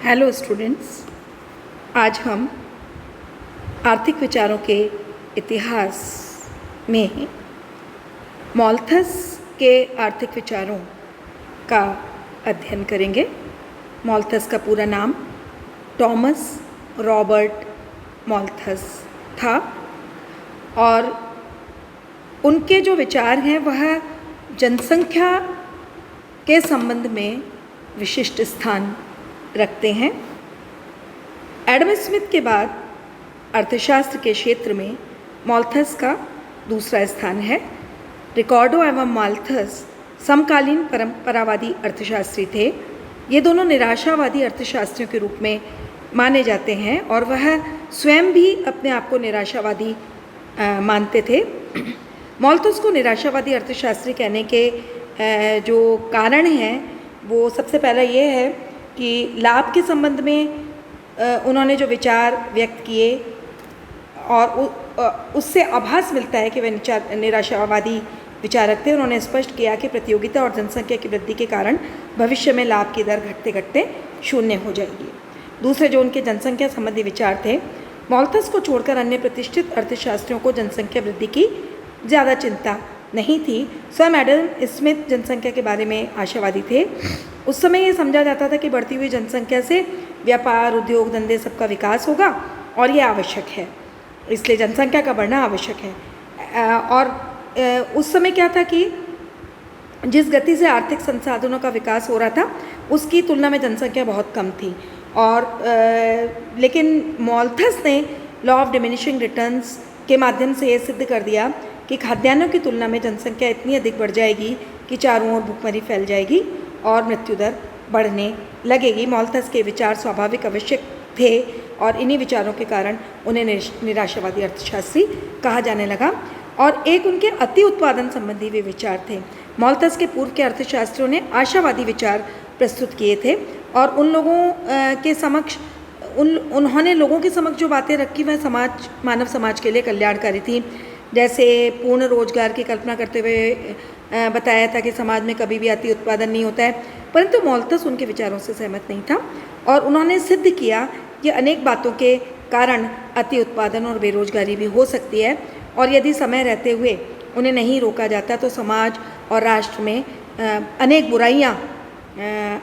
Hello students, आज हम आर्थिक विचारों के इतिहास में मॉल्थस के आर्थिक विचारों का अध्ययन करेंगे। मॉल्थस का पूरा नाम थॉमस रॉबर्ट मॉल्थस था और उनके जो विचार हैं वह जनसंख्या के संबंध में विशिष्ट स्थान रखते हैं। एडम स्मिथ के बाद अर्थशास्त्र के क्षेत्र में मॉल्थस का दूसरा स्थान है। रिकार्डो एवं मॉल्थस समकालीन परंपरावादी अर्थशास्त्री थे। ये दोनों निराशावादी अर्थशास्त्रियों के रूप में माने जाते हैं और वह स्वयं भी अपने आप को निराशावादी मानते थे। मॉल्थस को निराशावादी अर्थशास्त्री कहने के जो कारण हैं वो सबसे पहला ये है कि लाभ के संबंध में उन्होंने जो विचार व्यक्त किए और उससे आभास मिलता है कि वे निराशावादी विचारक थे। उन्होंने स्पष्ट किया कि प्रतियोगिता और जनसंख्या की वृद्धि के कारण भविष्य में लाभ की दर घटते घटते शून्य हो जाएगी। दूसरे जो उनके जनसंख्या संबंधी विचार थे, मॉल्थस को छोड़कर अन्य प्रतिष्ठित अर्थशास्त्रियों को जनसंख्या वृद्धि की ज़्यादा चिंता नहीं थी। स्वयं एडम स्मिथ जनसंख्या के बारे में आशावादी थे। उस समय ये समझा जाता था कि बढ़ती हुई जनसंख्या से व्यापार, उद्योग, धंधे सबका विकास होगा और ये आवश्यक है, इसलिए जनसंख्या का बढ़ना आवश्यक है। और उस समय क्या था कि जिस गति से आर्थिक संसाधनों का विकास हो रहा था उसकी तुलना में जनसंख्या बहुत कम थी। और लेकिन मॉल्थस ने लॉ ऑफ डिमिनिशिंग रिटर्न्स के माध्यम से ये सिद्ध कर दिया कि खाद्यान्नों की तुलना में जनसंख्या इतनी अधिक बढ़ जाएगी कि चारों ओर भुखमरी फैल जाएगी और मृत्यु दर बढ़ने लगेगी। मॉल्थस के विचार स्वाभाविक आवश्यक थे और इन्हीं विचारों के कारण उन्हें निराशावादी अर्थशास्त्री कहा जाने लगा। और एक उनके अति उत्पादन संबंधी भी विचार थे। मॉल्थस के पूर्व के अर्थशास्त्रियों ने आशावादी विचार प्रस्तुत किए थे और उन लोगों के समक्ष उन्होंने लोगों के समक्ष जो बातें रखी वह मानव समाज के लिए कल्याणकारी थी। जैसे पूर्ण रोजगार की कल्पना करते हुए बताया था कि समाज में कभी भी अति उत्पादन नहीं होता है, परंतु मॉल्थस उनके विचारों से सहमत नहीं था और उन्होंने सिद्ध किया कि अनेक बातों के कारण अति उत्पादन और बेरोजगारी भी हो सकती है और यदि समय रहते हुए उन्हें नहीं रोका जाता तो समाज और राष्ट्र में अनेक बुराइयां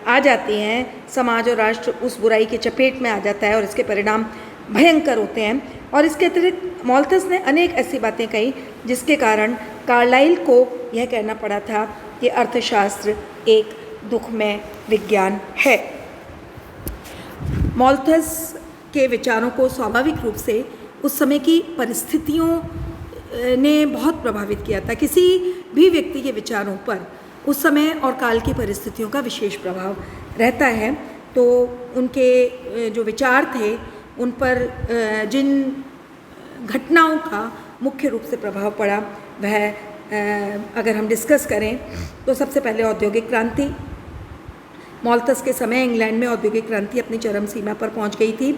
आ जाती हैं। समाज और राष्ट्र उस बुराई की चपेट में आ जाता है और इसके परिणाम भयंकर होते हैं। और इसके अतिरिक्त मॉल्थस ने अनेक ऐसी बातें कही जिसके कारण कार्लाइल को यह कहना पड़ा था कि अर्थशास्त्र एक दुखमय विज्ञान है। मॉल्थस के विचारों को स्वाभाविक रूप से उस समय की परिस्थितियों ने बहुत प्रभावित किया था। किसी भी व्यक्ति के विचारों पर उस समय और काल की परिस्थितियों का विशेष प्रभाव रहता है। तो उनके जो विचार थे उन पर जिन घटनाओं का मुख्य रूप से प्रभाव पड़ा वह अगर हम डिस्कस करें तो सबसे पहले औद्योगिक क्रांति। मॉल्थस के समय इंग्लैंड में औद्योगिक क्रांति अपनी चरम सीमा पर पहुंच गई थी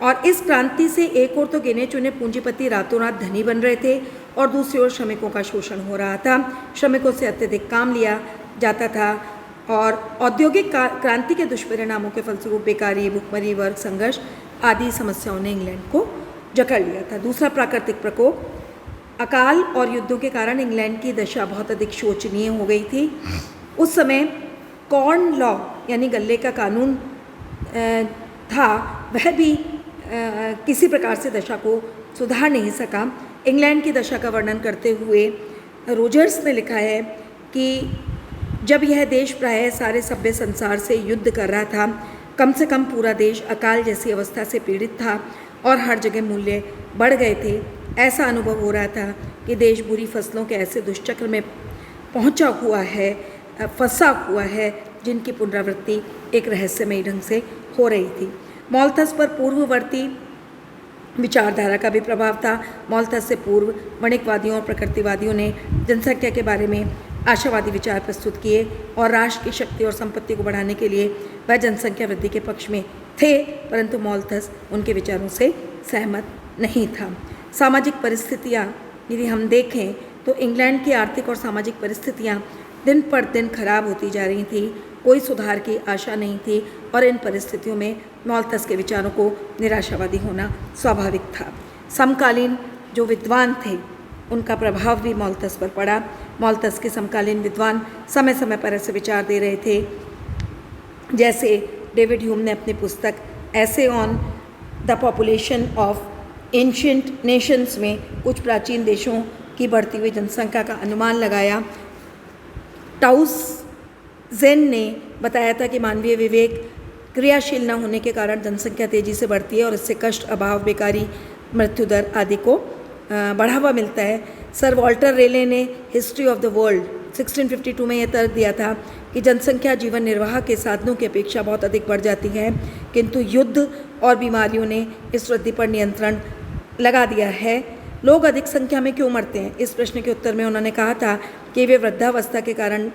और इस क्रांति से एक ओर तो गिने चुने पूंजीपति रातों रात धनी बन रहे थे और दूसरी ओर श्रमिकों का शोषण हो रहा था। श्रमिकों से अत्यधिक काम लिया जाता था और औद्योगिक क्रांति के दुष्परिणामों के फलस्वरूप बेकारी, भुखमरी, वर्ग संघर्ष आदि समस्याओं ने इंग्लैंड को जकड़ लिया था। दूसरा प्राकृतिक प्रकोप। अकाल और युद्धों के कारण इंग्लैंड की दशा बहुत अधिक शोचनीय हो गई थी। उस समय कॉर्न लॉ यानी गल्ले का कानून था, वह भी किसी प्रकार से दशा को सुधार नहीं सका। इंग्लैंड की दशा का वर्णन करते हुए रोजर्स ने लिखा है कि जब यह देश प्रायः सारे सभ्य संसार से युद्ध कर रहा था, कम से कम पूरा देश अकाल जैसी अवस्था से पीड़ित था और हर जगह मूल्य बढ़ गए थे। ऐसा अनुभव हो रहा था कि देश बुरी फसलों के ऐसे दुष्चक्र में फंसा हुआ है जिनकी पुनरावृत्ति एक रहस्यमयी ढंग से हो रही थी। मॉल्थस पर पूर्ववर्ती विचारधारा का भी प्रभाव था। मॉल्थस से पूर्व वणिकवादियों और प्रकृतिवादियों ने जनसंख्या के बारे में आशावादी विचार प्रस्तुत किए और राष्ट्र की शक्ति और संपत्ति को बढ़ाने के लिए वह जनसंख्या वृद्धि के पक्ष में थे, परंतु मॉल्थस उनके विचारों से सहमत नहीं था। सामाजिक परिस्थितियाँ यदि हम देखें तो इंग्लैंड की आर्थिक और सामाजिक परिस्थितियाँ दिन पर दिन खराब होती जा रही थी। कोई सुधार की आशा नहीं थी और इन परिस्थितियों में मॉल्थस के विचारों को निराशावादी होना स्वाभाविक था। समकालीन जो विद्वान थे उनका प्रभाव भी मॉल्थस पर पड़ा। मॉल्थस के समकालीन विद्वान समय समय पर ऐसे विचार दे रहे थे, जैसे डेविड ह्यूम ने अपनी पुस्तक ऐसे on the population of ancient Nations में कुछ प्राचीन देशों की बढ़ती हुई जनसंख्या का अनुमान लगाया। टाउसेन ने बताया था कि मानवीय विवेक क्रियाशील न होने के कारण जनसंख्या तेजी से बढ़ती है और इससे कष्ट, अभाव, बेकारी, मृत्यु दर आदि को बढ़ावा मिलता है। सर वॉल्टर रेले ने हिस्ट्री ऑफ द वर्ल्ड 1652 में यह तर्क दिया था कि जनसंख्या जीवन निर्वाह के साधनों की अपेक्षा बहुत अधिक बढ़ जाती है, किंतु युद्ध और बीमारियों ने इस वृद्धि पर नियंत्रण लगा दिया है। लोग अधिक संख्या में क्यों मरते हैं? इस प्रश्न के उत्तर में उन्होंने कहा था कि वे वृद्धावस्था के कारण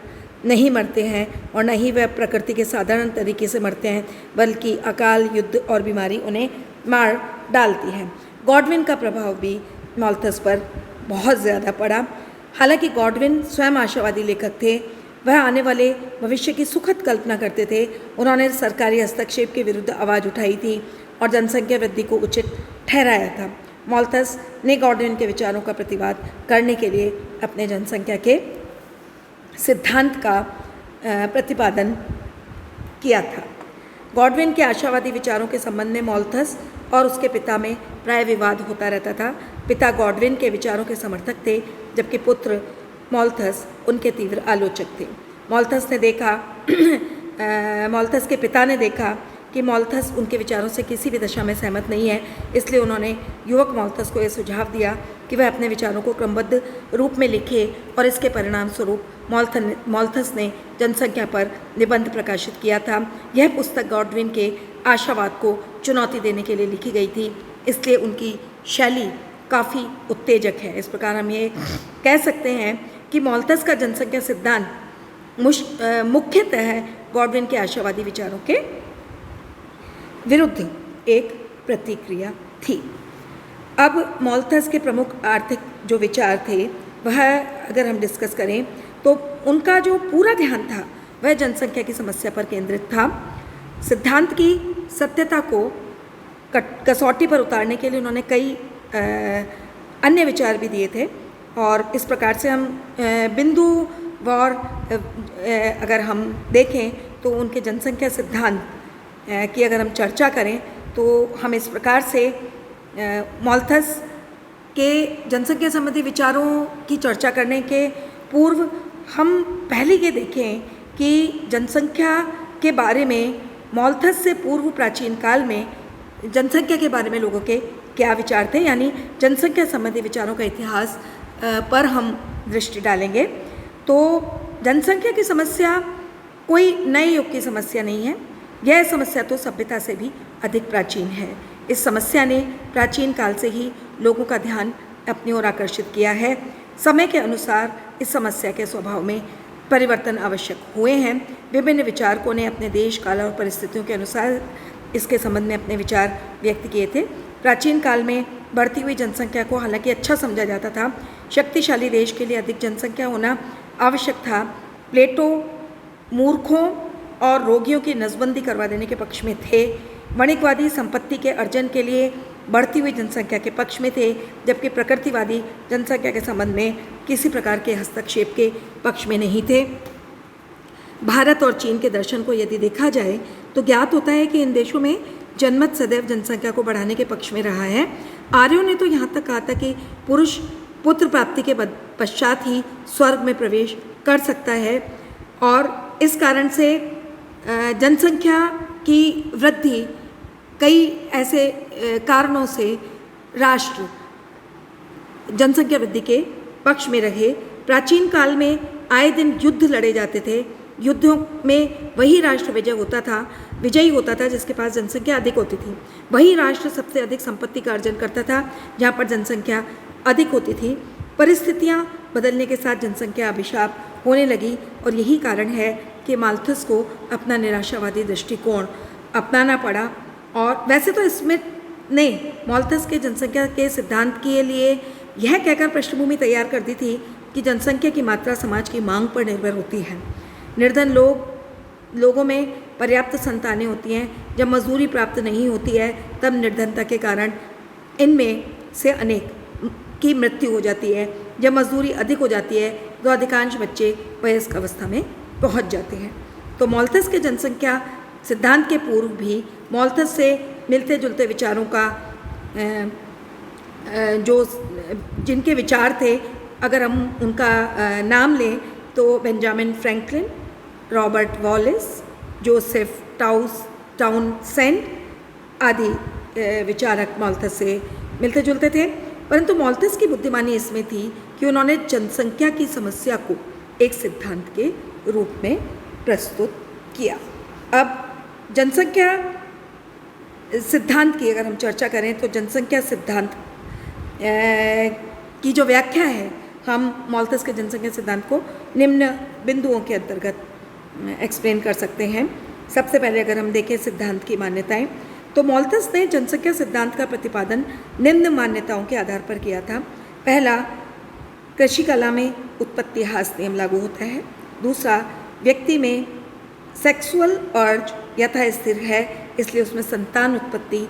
नहीं मरते हैं और न ही वे प्रकृति के साधारण तरीके से मरते हैं, बल्कि अकाल, युद्ध और बीमारी उन्हें मार डालती है। गॉडविन का प्रभाव भी मॉल्थस पर बहुत ज़्यादा पड़ा। हालांकि गॉडविन स्वयं आशावादी लेखक थे, वह आने वाले भविष्य की सुखद कल्पना करते थे। उन्होंने सरकारी हस्तक्षेप के विरुद्ध आवाज़ उठाई थी और जनसंख्या वृद्धि को उचित ठहराया था। मॉल्थस ने गॉडविन के विचारों का प्रतिवाद करने के लिए अपने जनसंख्या के सिद्धांत का प्रतिपादन किया था। गॉडविन के आशावादी विचारों के संबंध में मॉल्थस और उसके पिता में प्राय विवाद होता रहता था। पिता गॉडविन के विचारों के समर्थक थे, जबकि पुत्र मॉल्थस उनके तीव्र आलोचक थे। मॉल्थस के पिता ने देखा कि मॉल्थस उनके विचारों से किसी भी दशा में सहमत नहीं है, इसलिए उन्होंने युवक मॉल्थस को यह सुझाव दिया कि वह अपने विचारों को क्रमबद्ध रूप में लिखे और इसके परिणाम स्वरूप मॉल्थस ने जनसंख्या पर निबंध प्रकाशित किया था। यह पुस्तक गॉडविन के आशावाद को चुनौती देने के लिए लिखी गई थी, इसलिए उनकी शैली काफ़ी उत्तेजक है। इस प्रकार हम ये कह सकते हैं कि मॉल्थस का जनसंख्या सिद्धांत मुख्यतः गॉडविन के आशावादी विचारों के विरुद्ध एक प्रतिक्रिया थी। अब मॉल्थस के प्रमुख आर्थिक जो विचार थे वह अगर हम डिस्कस करें तो उनका जो पूरा ध्यान था वह जनसंख्या की समस्या पर केंद्रित था। सिद्धांत की सत्यता को कसौटी पर उतारने के लिए उन्होंने कई अन्य विचार भी दिए थे और इस प्रकार से हम बिंदुवार अगर हम देखें तो उनके जनसंख्या सिद्धांत की अगर हम चर्चा करें तो हम इस प्रकार से मॉल्थस के जनसंख्या संबंधी विचारों की चर्चा करने के पूर्व हम पहले ये देखें कि जनसंख्या के बारे में मॉल्थस से पूर्व प्राचीन काल में जनसंख्या के बारे में लोगों के क्या विचार थे, यानी जनसंख्या संबंधी विचारों का इतिहास पर हम दृष्टि डालेंगे। तो जनसंख्या की समस्या कोई नए युग की समस्या नहीं है, यह समस्या तो सभ्यता से भी अधिक प्राचीन है। इस समस्या ने प्राचीन काल से ही लोगों का ध्यान अपनी ओर आकर्षित किया है। समय के अनुसार इस समस्या के स्वभाव में परिवर्तन आवश्यक हुए हैं। विभिन्न विचारकों ने अपने देश, काल और परिस्थितियों के अनुसार इसके संबंध में अपने विचार व्यक्त किए थे। प्राचीन काल में बढ़ती हुई जनसंख्या को हालांकि अच्छा समझा जाता था। शक्तिशाली देश के लिए अधिक जनसंख्या होना आवश्यक था। प्लेटो मूर्खों और रोगियों की नसबंदी करवा देने के पक्ष में थे। वणिकवादी संपत्ति के अर्जन के लिए बढ़ती हुई जनसंख्या के पक्ष में थे, जबकि प्रकृतिवादी जनसंख्या के संबंध में किसी प्रकार के हस्तक्षेप के पक्ष में नहीं थे। भारत और चीन के दर्शन को यदि देखा जाए तो ज्ञात होता है कि इन देशों में जनमत सदैव जनसंख्या को बढ़ाने के पक्ष में रहा है। आर्यों ने तो यहाँ तक कहा था कि पुरुष पुत्र प्राप्ति के पश्चात ही स्वर्ग में प्रवेश कर सकता है और इस कारण से जनसंख्या की वृद्धि कई ऐसे कारणों से राष्ट्र जनसंख्या वृद्धि के पक्ष में रहे। प्राचीन काल में आए दिन युद्ध लड़े जाते थे। युद्धों में वही राष्ट्र विजयी होता था जिसके पास जनसंख्या अधिक होती थी। वही राष्ट्र सबसे अधिक संपत्ति का अर्जन करता था जहाँ पर जनसंख्या अधिक होती थी। परिस्थितियाँ बदलने के साथ जनसंख्या अभिशाप होने लगी और यही कारण है कि मॉल्थस को अपना निराशावादी दृष्टिकोण अपनाना पड़ा। और वैसे तो स्मिथ ने मॉल्थस के जनसंख्या के सिद्धांत के लिए यह कहकर पृष्ठभूमि तैयार कर दी थी कि जनसंख्या की मात्रा समाज की मांग पर निर्भर होती है। निर्धन लोग लोगों में पर्याप्त संतानें होती हैं, जब मजदूरी प्राप्त नहीं होती है तब निर्धनता के कारण इनमें से अनेक की मृत्यु हो जाती है। जब मजदूरी अधिक हो जाती है तो अधिकांश बच्चे वयस्क अवस्था में पहुंच जाते हैं। तो मॉल्थस के जनसंख्या सिद्धांत के पूर्व भी मॉल्थस से मिलते जुलते विचारों का जो जिनके विचार थे, अगर हम उनका नाम लें तो Benjamin Franklin, Robert Wallis, Joseph Townsend आदि विचारक मॉल्थस से मिलते जुलते थे। परंतु मॉल्थस की बुद्धिमानी इसमें थी कि उन्होंने जनसंख्या की समस्या को एक सिद्धांत के रूप में प्रस्तुत किया। अब जनसंख्या सिद्धांत की अगर हम चर्चा करें तो जनसंख्या सिद्धांत की जो व्याख्या है, हम मॉल्थस के जनसंख्या सिद्धांत को निम्न बिंदुओं के अंतर्गत एक्सप्लेन कर सकते हैं। सबसे पहले अगर हम देखें सिद्धांत की मान्यताएं, तो मॉल्थस ने जनसंख्या सिद्धांत का प्रतिपादन निम्न मान्यताओं के आधार पर किया था। पहला, कृषि कला में उत्पत्ति ह्रास नियम लागू होता है। दूसरा, व्यक्ति में सेक्सुअल अर्ज यथा स्थिर है, इसलिए उसमें संतान उत्पत्ति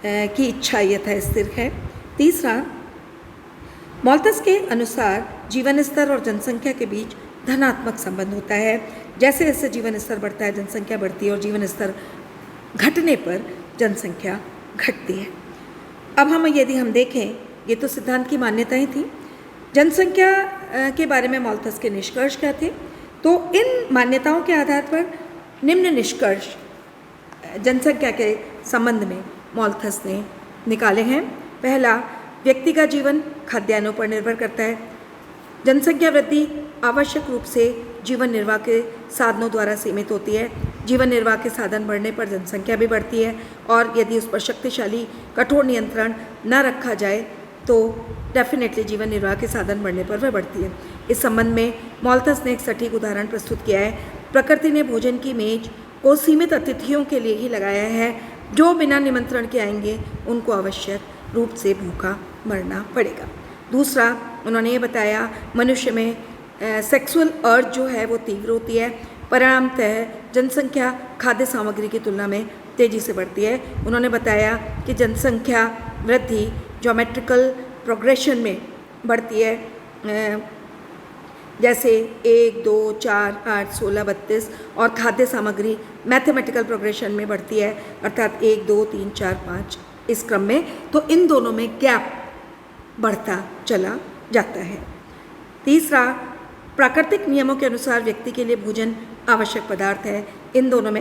की इच्छा यथा स्थिर है। तीसरा, मॉल्थस के अनुसार जीवन स्तर और जनसंख्या के बीच धनात्मक संबंध होता है। जैसे जैसे जीवन स्तर बढ़ता है जनसंख्या बढ़ती है, और जीवन स्तर घटने पर जनसंख्या घटती है। अब यदि हम देखें, ये तो सिद्धांत की मान्यताएं थी। जनसंख्या के बारे में मॉल्थस के निष्कर्ष क्या थे? तो इन मान्यताओं के आधार पर निम्न निष्कर्ष जनसंख्या के संबंध में मॉल्थस ने निकाले हैं। पहला, व्यक्ति का जीवन खाद्यान्नों पर निर्भर करता है। जनसंख्या वृद्धि आवश्यक रूप से जीवन निर्वाह के साधनों द्वारा सीमित होती है। जीवन निर्वाह के साधन बढ़ने पर जनसंख्या भी बढ़ती है, और यदि उस पर शक्तिशाली कठोर नियंत्रण न रखा जाए तो डेफिनेटली जीवन निर्वाह के साधन बढ़ने पर वह बढ़ती है। इस संबंध में मॉल्थस ने एक सटीक उदाहरण प्रस्तुत किया है। प्रकृति ने भोजन की मेज को सीमित अतिथियों के लिए ही लगाया है। जो बिना निमंत्रण के आएंगे उनको आवश्यक रूप से भूखा मरना पड़ेगा। दूसरा, उन्होंने ये बताया, मनुष्य में सेक्सुअल अर्ज जो है वो तीव्र होती है। परिणामतः जनसंख्या खाद्य सामग्री की तुलना में तेज़ी से बढ़ती है। उन्होंने बताया कि जनसंख्या वृद्धि ज्योमेट्रिकल प्रोग्रेशन में बढ़ती है, जैसे 1, 2, 4, 8, 16, 32, और खाद्य सामग्री मैथमेटिकल प्रोग्रेशन में बढ़ती है, अर्थात 1, 2, 3, 4, 5 इस क्रम में। तो इन दोनों में गैप बढ़ता चला जाता है। तीसरा, प्राकृतिक नियमों के अनुसार व्यक्ति के लिए भोजन आवश्यक पदार्थ है। इन दोनों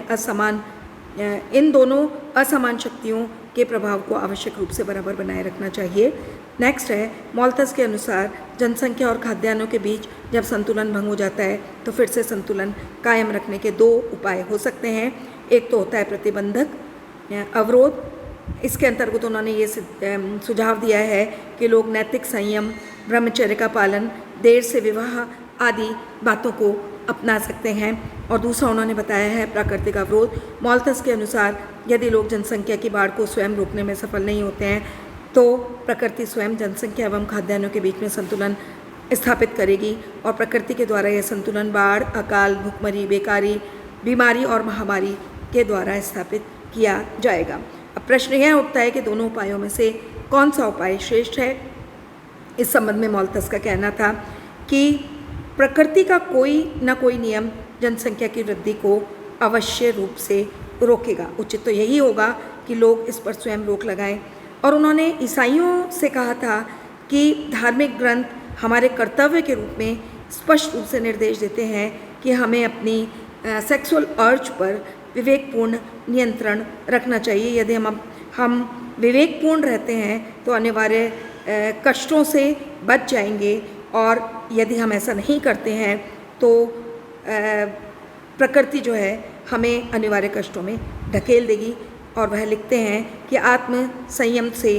असमान शक्तियों के प्रभाव को आवश्यक रूप से बराबर बनाए रखना चाहिए। नेक्स्ट है, मॉल्थस के अनुसार जनसंख्या और खाद्यान्नों के बीच जब संतुलन भंग हो जाता है तो फिर से संतुलन कायम रखने के दो उपाय हो सकते हैं। एक तो होता है प्रतिबंधक अवरोध। इसके अंतर्गत उन्होंने ये सुझाव दिया है कि लोग नैतिक संयम, ब्रह्मचर्य का पालन, देर से विवाह आदि बातों को अपना सकते हैं। और दूसरा उन्होंने बताया है प्राकृतिक अवरोध। मॉल्थस के अनुसार यदि लोग जनसंख्या की बाढ़ को स्वयं रोकने में सफल नहीं होते हैं तो प्रकृति स्वयं जनसंख्या एवं खाद्यान्नों के बीच में संतुलन स्थापित करेगी, और प्रकृति के द्वारा यह संतुलन बाढ़, अकाल, भुखमरी, बेकारी, बीमारी और महामारी के द्वारा स्थापित किया जाएगा। अब प्रश्न यह उठता है कि दोनों उपायों में से कौन सा उपाय श्रेष्ठ है। इस संबंध में मॉल्थस का कहना था कि प्रकृति का कोई न कोई नियम जनसंख्या की वृद्धि को अवश्य रूप से रोकेगा। उचित तो यही होगा कि लोग इस पर स्वयं रोक लगाएं। और उन्होंने ईसाइयों से कहा था कि धार्मिक ग्रंथ हमारे कर्तव्य के रूप में स्पष्ट रूप से निर्देश देते हैं कि हमें अपनी सेक्सुअल अर्ज पर विवेकपूर्ण नियंत्रण रखना चाहिए। यदि हम विवेकपूर्ण रहते हैं तो अनिवार्य कष्टों से बच जाएंगे, और यदि हम ऐसा नहीं करते हैं तो प्रकृति जो है हमें अनिवार्य कष्टों में ढकेल देगी। और वह लिखते हैं कि आत्म संयम से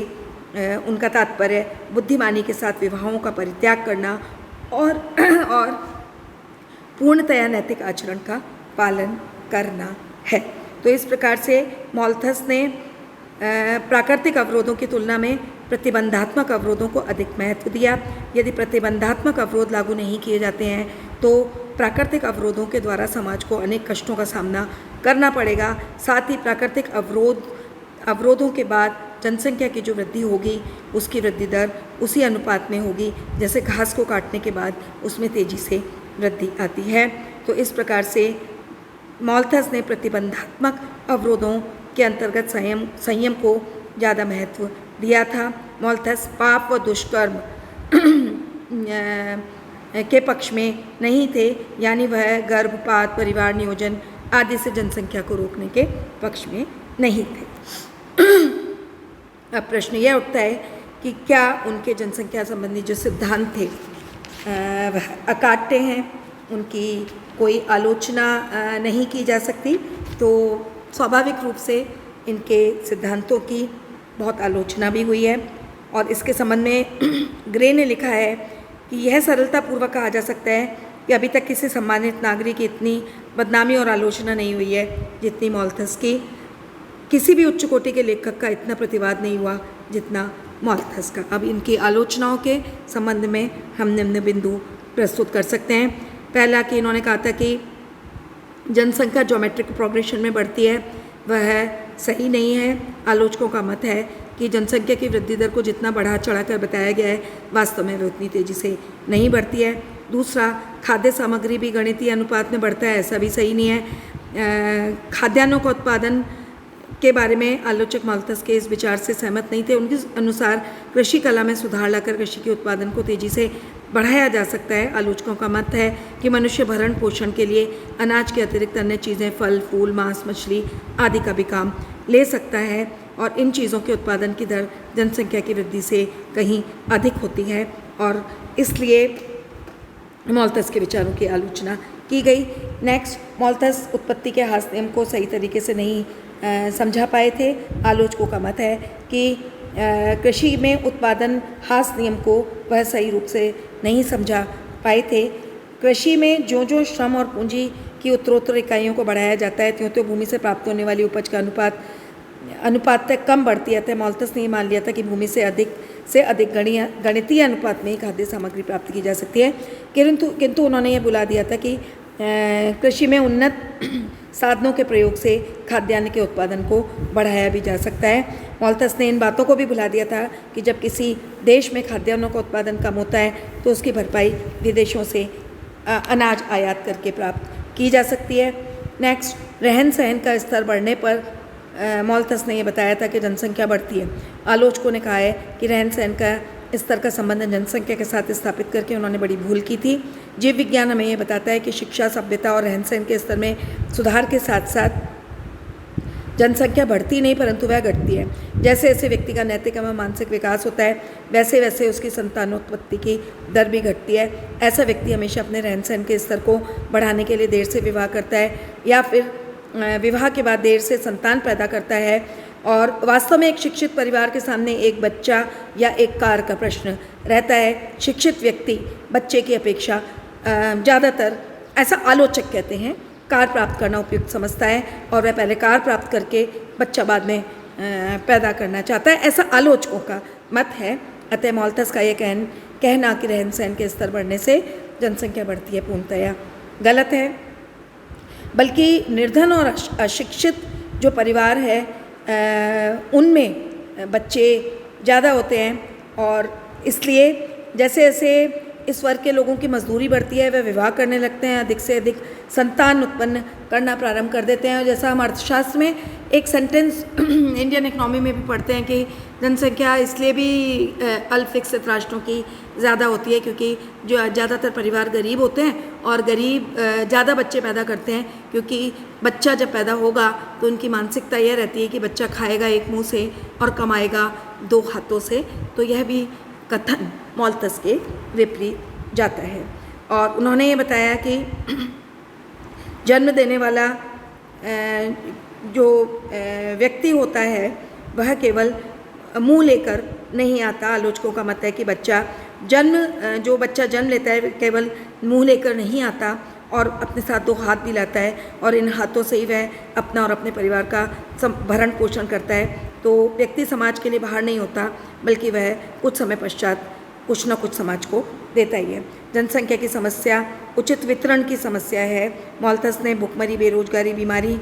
उनका तात्पर्य बुद्धिमानी के साथ विवाहों का परित्याग करना और पूर्णतया नैतिक आचरण का पालन करना है। तो इस प्रकार से मॉल्थस ने प्राकृतिक अवरोधों की तुलना में प्रतिबंधात्मक अवरोधों को अधिक महत्व दिया। यदि प्रतिबंधात्मक अवरोध लागू नहीं किए जाते हैं तो प्राकृतिक अवरोधों के द्वारा समाज को अनेक कष्टों का सामना करना पड़ेगा। साथ ही प्राकृतिक अवरोधों के बाद जनसंख्या की जो वृद्धि होगी उसकी वृद्धि दर उसी अनुपात में होगी जैसे घास को काटने के बाद उसमें तेज़ी से वृद्धि आती है। तो इस प्रकार से माल्थस ने प्रतिबंधात्मक अवरोधों के अंतर्गत संयम को ज़्यादा महत्व दिया था। माल्थस पाप व दुष्कर्म के पक्ष में नहीं थे, यानी वह गर्भपात, परिवार नियोजन आदि से जनसंख्या को रोकने के पक्ष में नहीं थे। अब प्रश्न यह उठता है कि क्या उनके जनसंख्या संबंधी जो सिद्धांत थे वह अकाट्य हैं, उनकी कोई आलोचना नहीं की जा सकती। तो स्वाभाविक रूप से इनके सिद्धांतों की बहुत आलोचना भी हुई है और इसके संबंध में ग्रे ने लिखा है कि यह सरलतापूर्वक कहा जा सकता है कि अभी तक किसी सम्मानित नागरिक की इतनी बदनामी और आलोचना नहीं हुई है जितनी माल्थस की। किसी भी उच्च कोटि के लेखक का इतना प्रतिवाद नहीं हुआ जितना माल्थस का। अब इनकी आलोचनाओं के संबंध में हम निम्न बिंदु प्रस्तुत कर सकते हैं। पहला कि इन्होंने कहा था कि जनसंख्या ज्योमेट्रिक प्रोग्रेशन में बढ़ती है, वह सही नहीं है। आलोचकों का मत है कि जनसंख्या की वृद्धि दर को जितना बढ़ा चढ़ा कर बताया गया है वास्तव में वह उतनी तेज़ी से नहीं बढ़ती है। दूसरा, खाद्य सामग्री भी गणितीय अनुपात में बढ़ता है, ऐसा भी सही नहीं है। खाद्यान्नों का उत्पादन के बारे में आलोचक माल्थस के इस विचार से सहमत नहीं थे। उनके अनुसार कृषि कला में सुधार लाकर कृषि के उत्पादन को तेज़ी से बढ़ाया जा सकता है। आलोचकों का मत है कि मनुष्य भरण पोषण के लिए अनाज के अतिरिक्त अन्य चीज़ें, फल फूल, मांस, मछली आदि का भी काम ले सकता है और इन चीज़ों के उत्पादन की दर जनसंख्या की वृद्धि से कहीं अधिक होती है और इसलिए माल्थस के विचारों की आलोचना की गई। नेक्स्ट, माल्थस उत्पत्ति के हास नियम को सही तरीके से नहीं समझा पाए थे। आलोचकों का मत है कि कृषि में उत्पादन हास नियम को वह सही रूप से नहीं समझा पाए थे। कृषि में जो जो श्रम और पूंजी की उत्तरोत्तर इकाइयों को बढ़ाया जाता है, त्यों त्यों भूमि से प्राप्त होने वाली उपज का अनुपात तक कम बढ़ती है। माल्थस ने मान लिया था कि भूमि से अधिक गणितीय अनुपात में ही खाद्य सामग्री प्राप्त की जा सकती है, किंतु उन्होंने ये बुला दिया था कि कृषि में उन्नत साधनों के प्रयोग से खाद्यान्न के उत्पादन को बढ़ाया भी जा सकता है। माल्थस ने इन बातों को भी भुला दिया था कि जब किसी देश में खाद्यान्नों का उत्पादन कम होता है तो उसकी भरपाई विदेशों से अनाज आयात करके प्राप्त की जा सकती है। नेक्स्ट, रहन सहन का स्तर बढ़ने पर माल्थस ने यह बताया था कि जनसंख्या बढ़ती है। आलोचकों ने कहा है कि रहन सहन का स्तर का संबंध जनसंख्या के साथ स्थापित करके उन्होंने बड़ी भूल की थी। जीव विज्ञान हमें यह बताता है कि शिक्षा, सभ्यता और रहन सहन के स्तर में सुधार के साथ साथ जनसंख्या बढ़ती नहीं परंतु वह घटती है। जैसे जैसे व्यक्ति का नैतिक एवं मानसिक विकास होता है वैसे वैसे उसकी संतानोत्पत्ति की दर भी घटती है। ऐसा व्यक्ति हमेशा अपने रहन सहन के स्तर को बढ़ाने के लिए देर से विवाह करता है या फिर विवाह के बाद देर से संतान पैदा करता है और वास्तव में एक शिक्षित परिवार के सामने एक बच्चा या एक कार का प्रश्न रहता है। शिक्षित व्यक्ति बच्चे की अपेक्षा ज़्यादातर, ऐसा आलोचक कहते हैं, कार प्राप्त करना उपयुक्त समझता है और वह पहले कार प्राप्त करके बच्चा बाद में पैदा करना चाहता है, ऐसा आलोचकों का मत है। अतः माल्थस का ये कहना कि रहन सहन के स्तर बढ़ने से जनसंख्या बढ़ती है पूर्णतया गलत है। बल्कि निर्धन और अशिक्षित जो परिवार है उनमें बच्चे ज़्यादा होते हैं और इसलिए जैसे जैसे इस वर्ग के लोगों की मजदूरी बढ़ती है वह विवाह करने लगते हैं, अधिक से अधिक संतान उत्पन्न करना प्रारंभ कर देते हैं। और जैसा हम अर्थशास्त्र में एक सेंटेंस इंडियन इकोनॉमी में भी पढ़ते हैं कि जनसंख्या इसलिए भी अल्पविकसित राष्ट्रों की ज़्यादा होती है क्योंकि जो ज़्यादातर परिवार गरीब होते हैं और गरीब ज़्यादा बच्चे पैदा करते हैं, क्योंकि बच्चा जब पैदा होगा तो उनकी मानसिकता यह रहती है कि बच्चा खाएगा एक मुँह से और कमाएगा दो हाथों से। तो यह भी कथन माल्थस के विपरीत जाता है। और उन्होंने ये बताया कि जन्म देने वाला जो व्यक्ति होता है वह केवल मुंह लेकर नहीं आता। आलोचकों का मत है कि जो बच्चा जन्म लेता है केवल मुंह लेकर नहीं आता और अपने साथ दो हाथ भी लाता है और इन हाथों से ही वह अपना और अपने परिवार का भरण पोषण करता है। तो व्यक्ति समाज के लिए बाहर नहीं होता बल्कि वह कुछ समय पश्चात कुछ न कुछ समाज को देता ही है। जनसंख्या की समस्या उचित वितरण की समस्या है। मॉल्थस ने भुखमरी, बेरोजगारी, बीमारी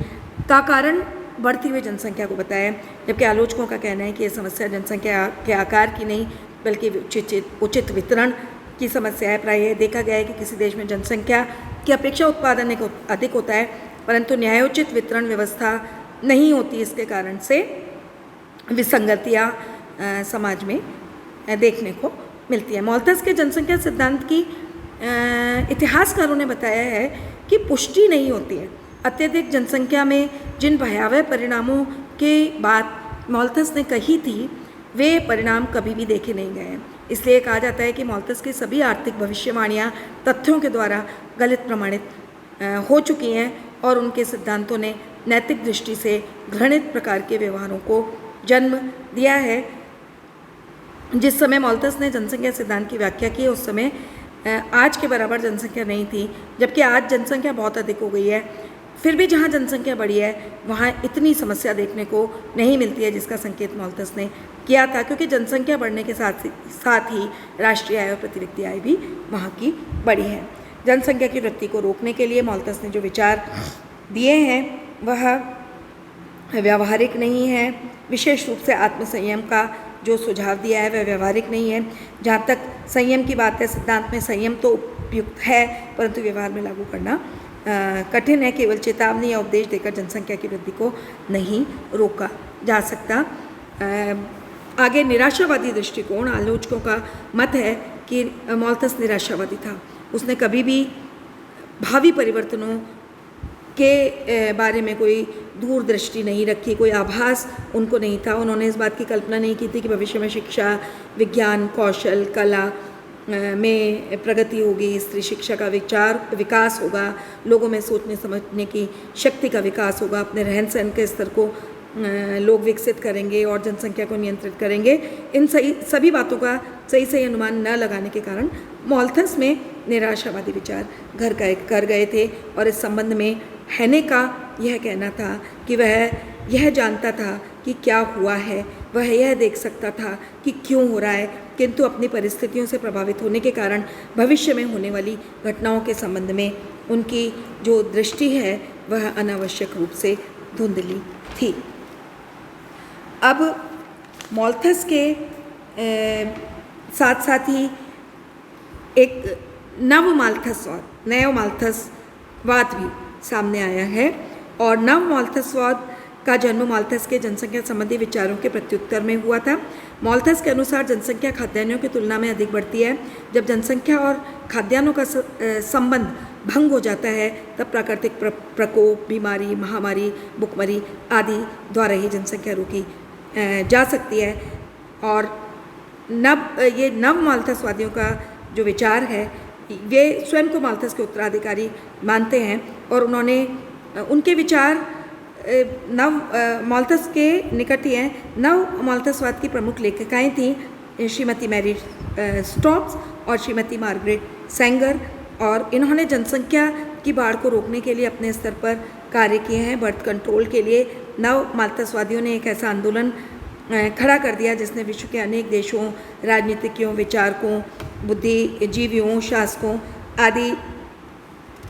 का कारण बढ़ती हुई जनसंख्या को बताया, जबकि आलोचकों का कहना है कि यह समस्या जनसंख्या के आकार की नहीं बल्कि उचित वितरण की समस्या है। प्रायः देखा गया है कि किसी देश में जनसंख्या की अपेक्षा उत्पादन अधिक होता है, परंतु न्यायोचित वितरण व्यवस्था नहीं होती। इसके कारण से विसंगतियाँ समाज में देखने को मिलती है। मॉल्थस के जनसंख्या सिद्धांत की इतिहासकारों ने बताया है कि पुष्टि नहीं होती है। अत्यधिक जनसंख्या में जिन भयावह परिणामों की बात मॉल्थस ने कही थी, वे परिणाम कभी भी देखे नहीं गए हैं। इसलिए कहा जाता है कि मॉल्थस की सभी आर्थिक भविष्यवाणियाँ तथ्यों के द्वारा गलत प्रमाणित हो चुकी हैं और उनके सिद्धांतों ने नैतिक दृष्टि से घृणित प्रकार के व्यवहारों को जन्म दिया है। जिस समय मॉल्थस ने जनसंख्या सिद्धांत की व्याख्या की, उस समय आज के बराबर जनसंख्या नहीं थी, जबकि आज जनसंख्या बहुत अधिक हो गई है। फिर भी जहाँ जनसंख्या बढ़ी है वहाँ इतनी समस्या देखने को नहीं मिलती है जिसका संकेत मॉल्थस ने किया था, क्योंकि जनसंख्या बढ़ने के साथ ही राष्ट्रीय आय और प्रति व्यक्ति आय भी वहाँ की बढ़ी है। जनसंख्या की वृद्धि को रोकने के लिए मॉल्थस ने जो विचार दिए हैं वह व्यावहारिक नहीं है। विशेष रूप से आत्मसंयम का जो सुझाव दिया है वह व्यावहारिक नहीं है। जहाँ तक संयम की बात है, सिद्धांत में संयम तो उपयुक्त है, परंतु व्यवहार में लागू करना कठिन है। केवल चेतावनी या उपदेश देकर जनसंख्या की वृद्धि को नहीं रोका जा सकता। आगे निराशावादी दृष्टिकोण। आलोचकों का मत है कि मॉल्थस निराशावादी था। उसने कभी भी भावी परिवर्तनों के बारे में कोई दूरदृष्टि नहीं रखी, कोई आभास उनको नहीं था। उन्होंने इस बात की कल्पना नहीं की थी कि भविष्य में शिक्षा, विज्ञान, कौशल, कला में प्रगति होगी, स्त्री शिक्षा का विकास होगा, लोगों में सोचने समझने की शक्ति का विकास होगा, अपने रहन सहन के स्तर को लोग विकसित करेंगे और जनसंख्या को नियंत्रित करेंगे। इन सभी बातों का सही अनुमान न लगाने के कारण मॉल्थस में निराशावादी विचार घर कर गए थे और इस संबंध में हेने का यह कहना था कि वह यह जानता था कि क्या हुआ है, वह यह देख सकता था कि क्यों हो रहा है, किंतु अपनी परिस्थितियों से प्रभावित होने के कारण भविष्य में होने वाली घटनाओं के संबंध में उनकी जो दृष्टि है वह अनावश्यक रूप से धुंधली थी। अब मॉल्थस के साथ साथ ही एक नव माल्थसवाद भी सामने आया है और नव माल्थसवाद का जन्म मॉल्थस के जनसंख्या संबंधी विचारों के प्रत्युत्तर में हुआ था। मॉल्थस के अनुसार जनसंख्या खाद्यान्नों की तुलना में अधिक बढ़ती है। जब जनसंख्या और खाद्यान्नों का संबंध भंग हो जाता है तब प्राकृतिक प्रकोप, बीमारी, महामारी, भुखमरी आदि द्वारा ही जनसंख्या रोकी जा सकती है। और ये नव माल्थसवादियों का जो विचार है वे स्वयं को मॉल्थस के उत्तराधिकारी मानते हैं और उनके विचार मॉल्थस के निकट ही हैं। नव माल्थसवाद की प्रमुख लेखिकाएं थीं श्रीमती मैरी स्टोक्स और श्रीमती मार्गरेट सेंगर और इन्होंने जनसंख्या की बाढ़ को रोकने के लिए अपने स्तर पर कार्य किए हैं। बर्थ कंट्रोल के लिए नव माल्थसवादियों ने एक ऐसा आंदोलन खड़ा कर दिया जिसने विश्व के अनेक देशों, राजनीतिज्ञों, विचारकों, बुद्धिजीवियों, शासकों आदि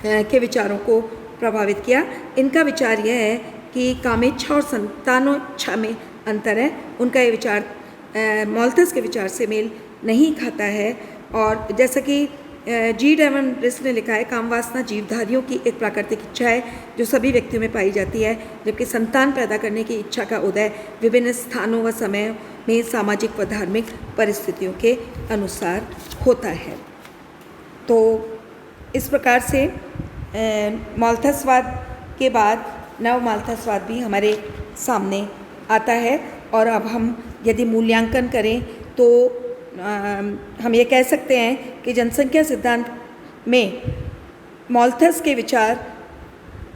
के विचारों को प्रभावित किया। इनका विचार यह है कि कामेच्छा और संतानोच्छा में अंतर है। उनका ये विचार मॉल्थस के विचार से मेल नहीं खाता है और जैसा कि जी डेवन रिस ने लिखा है, काम वासना जीवधारियों की एक प्राकृतिक इच्छा है जो सभी व्यक्तियों में पाई जाती है, जबकि संतान पैदा करने की इच्छा का उदय विभिन्न स्थानों व समय में सामाजिक व धार्मिक परिस्थितियों के अनुसार होता है। तो इस प्रकार से माल्थसवाद के बाद नव माल्थसवाद भी हमारे सामने आता है और अब हम यदि मूल्यांकन करें तो हम ये कह सकते हैं कि जनसंख्या सिद्धांत में मॉल्थस के विचार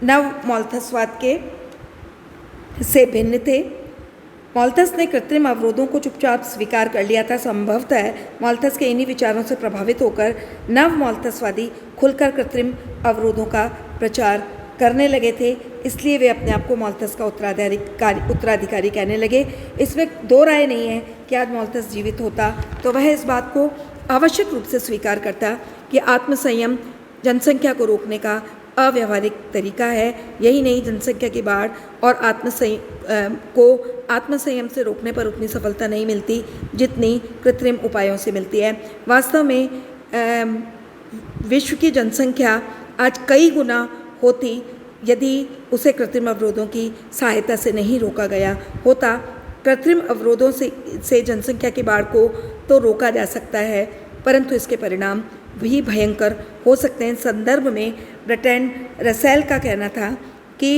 नव माल्थसवाद के से भिन्न थे। मॉल्थस ने कृत्रिम अवरोधों को चुपचाप स्वीकार कर लिया था। संभवतः मॉल्थस के इन्हीं विचारों से प्रभावित होकर नव माल्थसवादी खुलकर कृत्रिम अवरोधों का प्रचार करने लगे थे, इसलिए वे अपने आप को मॉल्थस का उत्तराधिकारी कहने लगे। इसमें दो राय नहीं है कि आज मॉल्थस जीवित होता तो वह इस बात को आवश्यक रूप से स्वीकार करता कि आत्मसंयम जनसंख्या को रोकने का अव्यावहारिक तरीका है। यही नहीं, जनसंख्या की बाढ़ और आत्मसंयम से रोकने पर उतनी सफलता नहीं मिलती जितनी कृत्रिम उपायों से मिलती है। वास्तव में विश्व की जनसंख्या आज कई गुना होती यदि उसे कृत्रिम अवरोधों की सहायता से नहीं रोका गया होता। कृत्रिम अवरोधों से जनसंख्या की बाढ़ को तो रोका जा सकता है, परंतु इसके परिणाम भी भयंकर हो सकते हैं। संदर्भ में बर्ट्रैंड रसेल का कहना था कि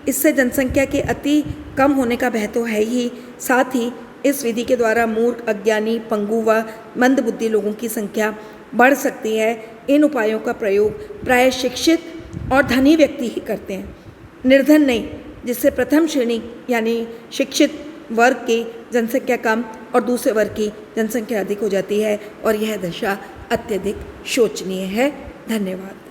इससे जनसंख्या के अति कम होने का भय तो है ही, साथ ही इस विधि के द्वारा मूर्ख, अज्ञानी, पंगु व मंदबुद्धि लोगों की संख्या बढ़ सकती है। इन उपायों का प्रयोग प्रायः शिक्षित और धनी व्यक्ति ही करते हैं, निर्धन नहीं, जिससे प्रथम श्रेणी यानी शिक्षित वर्ग की जनसंख्या कम और दूसरे वर्ग की जनसंख्या अधिक हो जाती है और यह दशा अत्यधिक शोचनीय है। धन्यवाद।